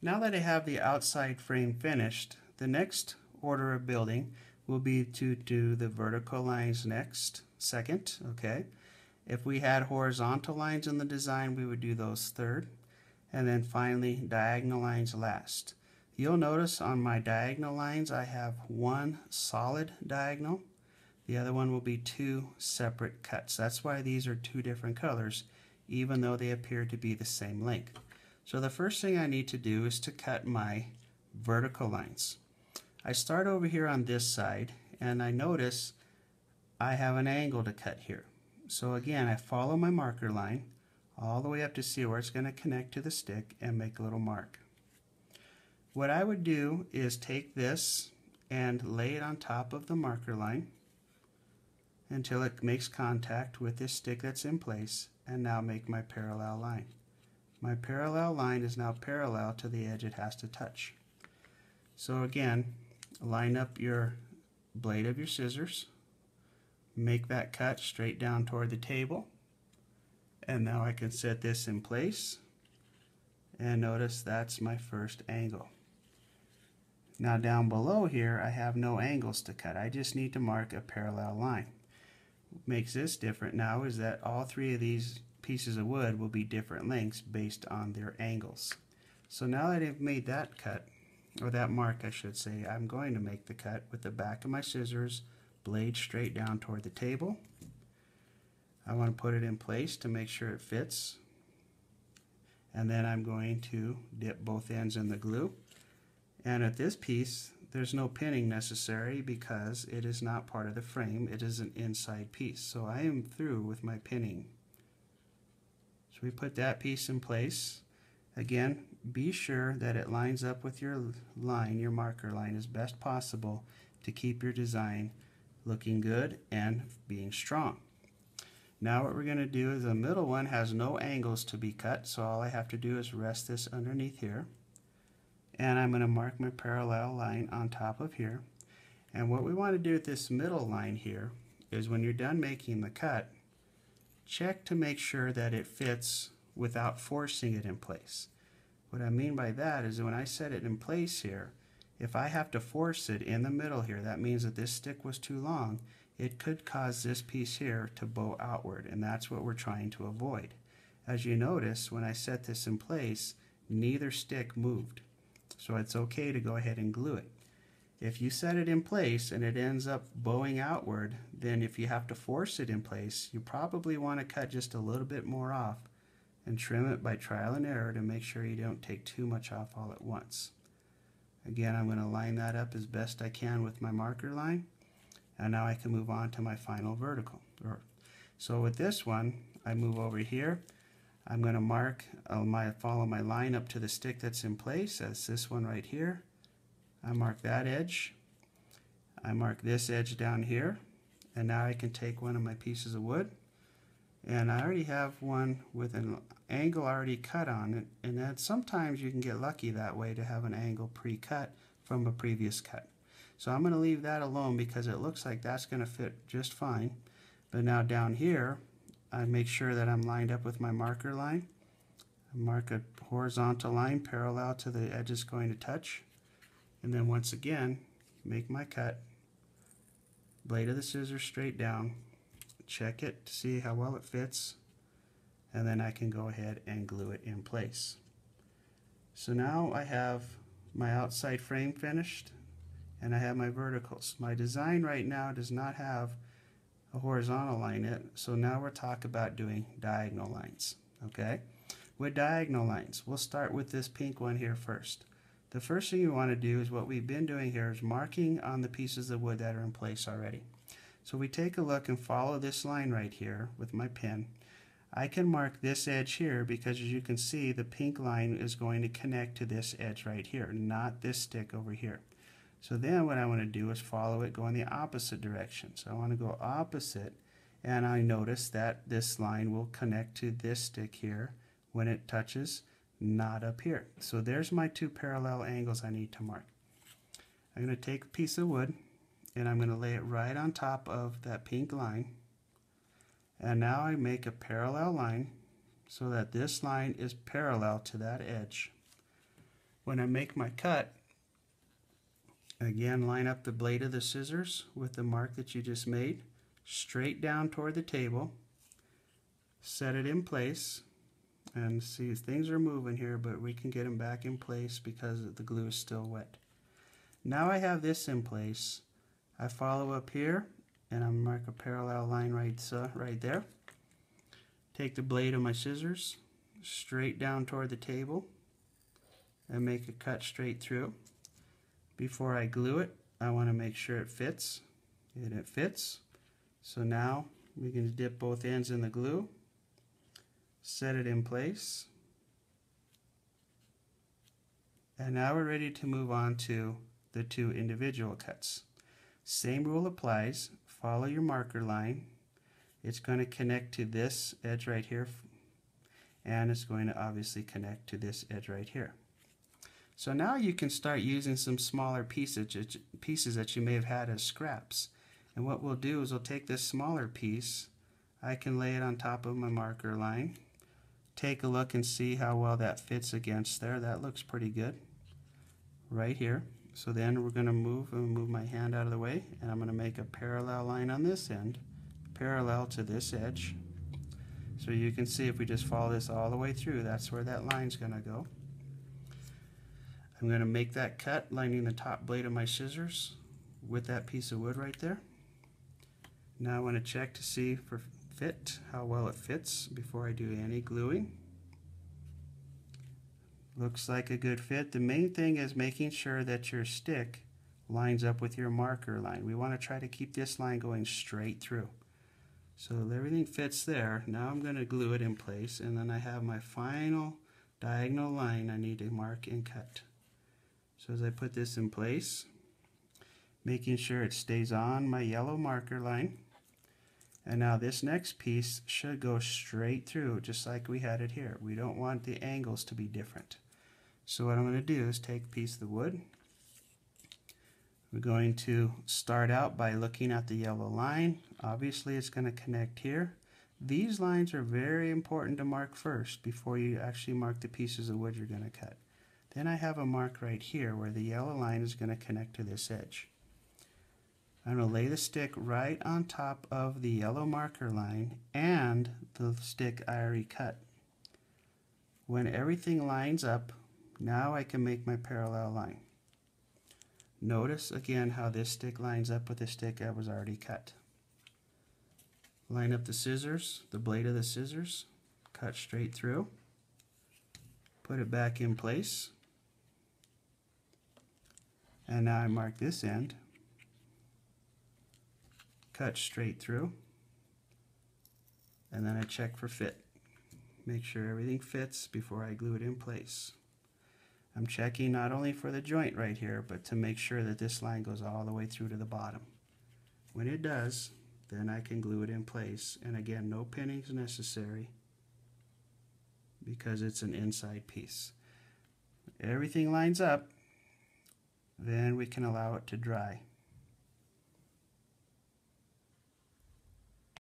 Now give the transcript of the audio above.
Now that I have the outside frame finished, the next order of building will be to do the vertical lines second, okay? If we had horizontal lines in the design, we would do those third, and then finally diagonal lines last. You'll notice on my diagonal lines I have one solid diagonal. The other one will be two separate cuts. That's why these are two different colors, even though they appear to be the same length. So the first thing I need to do is to cut my vertical lines. I start over here on this side, and I notice I have an angle to cut here. So again, I follow my marker line all the way up to see where it's going to connect to the stick and make a little mark. What I would do is take this and lay it on top of the marker line until it makes contact with this stick that's in place, and now make my parallel line. My parallel line is now parallel to the edge it has to touch. So again, line up your blade of your scissors, make that cut straight down toward the table, and now I can set this in place, and notice that's my first angle. Now down below here I have no angles to cut, I just need to mark a parallel line. What makes this different now is that all three of these pieces of wood will be different lengths based on their angles. So now that I've made that cut, or that mark I should say, I'm going to make the cut with the back of my scissors, blade straight down toward the table. I want to put it in place to make sure it fits, and then I'm going to dip both ends in the glue. And at this piece there's no pinning necessary because it is not part of the frame, it is an inside piece. So I am through with my pinning. So we put that piece in place. Again, be sure that it lines up with your line, your marker line, as best possible to keep your design looking good and being strong. Now what we're going to do is the middle one has no angles to be cut, so all I have to do is rest this underneath here. And I'm going to mark my parallel line on top of here. And what we want to do with this middle line here is when you're done making the cut, check to make sure that it fits without forcing it in place. What I mean by that is when I set it in place here, if I have to force it in the middle here, that means that this stick was too long. It could cause this piece here to bow outward, and that's what we're trying to avoid. As you notice, when I set this in place, neither stick moved. So it's okay to go ahead and glue it. If you set it in place and it ends up bowing outward, then if you have to force it in place, you probably want to cut just a little bit more off and trim it by trial and error to make sure you don't take too much off all at once. Again, I'm going to line that up as best I can with my marker line, and now I can move on to my final vertical. So with this one, I move over here. I'm going to mark follow my line up to the stick that's in place. That's this one right here. I mark that edge. I mark this edge down here, and now I can take one of my pieces of wood, and I already have one with an angle already cut on it, and that sometimes you can get lucky that way to have an angle pre-cut from a previous cut. So I'm going to leave that alone because it looks like that's going to fit just fine. But now down here, I make sure that I'm lined up with my marker line. I mark a horizontal line parallel to the edge it's going to touch, and then once again make my cut, blade of the scissors straight down, check it to see how well it fits, and then I can go ahead and glue it in place. So now I have my outside frame finished and I have my verticals. My design right now does not have a horizontal line in it, so now we're talking about doing diagonal lines. Okay, with diagonal lines, we'll start with this pink one here first. The first thing you want to do is what we've been doing here is marking on the pieces of wood that are in place already. So we take a look and follow this line right here with my pen. I can mark this edge here because as you can see the pink line is going to connect to this edge right here, not this stick over here. So then what I want to do is follow it going the opposite direction. So I want to go opposite, and I notice that this line will connect to this stick here when it touches, not up here. So there's my two parallel angles I need to mark. I'm going to take a piece of wood and I'm going to lay it right on top of that pink line, and now I make a parallel line so that this line is parallel to that edge. when I make my cut, again, line up the blade of the scissors with the mark that you just made, straight down toward the table, set it in place, and see things are moving here, but we can get them back in place because the glue is still wet. Now I have this in place. I follow up here and I mark a parallel line right there. Take the blade of my scissors straight down toward the table and make a cut straight through. Before I glue it, I want to make sure it fits, and it fits. So now we can dip both ends in the glue, set it in place, and now we're ready to move on to the two individual cuts. Same rule applies. Follow your marker line. It's going to connect to this edge right here, and it's going to obviously connect to this edge right here. So now you can start using some smaller pieces that you may have had as scraps. And what we'll do is we'll take this smaller piece, I can lay it on top of my marker line, take a look and see how well that fits against there. That looks pretty good right here. So then we're going to move my hand out of the way, and I'm going to make a parallel line on this end, parallel to this edge. So you can see if we just follow this all the way through, that's where that line's going to go. I'm going to make that cut lining the top blade of my scissors with that piece of wood right there. Now I want to check to see for fit, how well it fits before I do any gluing. Looks like a good fit. The main thing is making sure that your stick lines up with your marker line. We want to try to keep this line going straight through. So everything fits there. Now I'm going to glue it in place, and then I have my final diagonal line I need to mark and cut. So as I put this in place, making sure it stays on my yellow marker line, and now this next piece should go straight through just like we had it here. We don't want the angles to be different. So what I'm going to do is take a piece of the wood. We're going to start out by looking at the yellow line. Obviously it's going to connect here. These lines are very important to mark first before you actually mark the pieces of wood you're going to cut. Then I have a mark right here where the yellow line is going to connect to this edge. I'm going to lay the stick right on top of the yellow marker line and the stick I already cut. When everything lines up, now I can make my parallel line. Notice again how this stick lines up with the stick I was already cut. Line up the scissors, the blade of the scissors, cut straight through, put it back in place, and now I mark this end, cut straight through, and then I check for fit. Make sure everything fits before I glue it in place. I'm checking not only for the joint right here, but to make sure that this line goes all the way through to the bottom. When it does, then I can glue it in place, and again, no pinning is necessary because it's an inside piece. Everything lines up, then we can allow it to dry.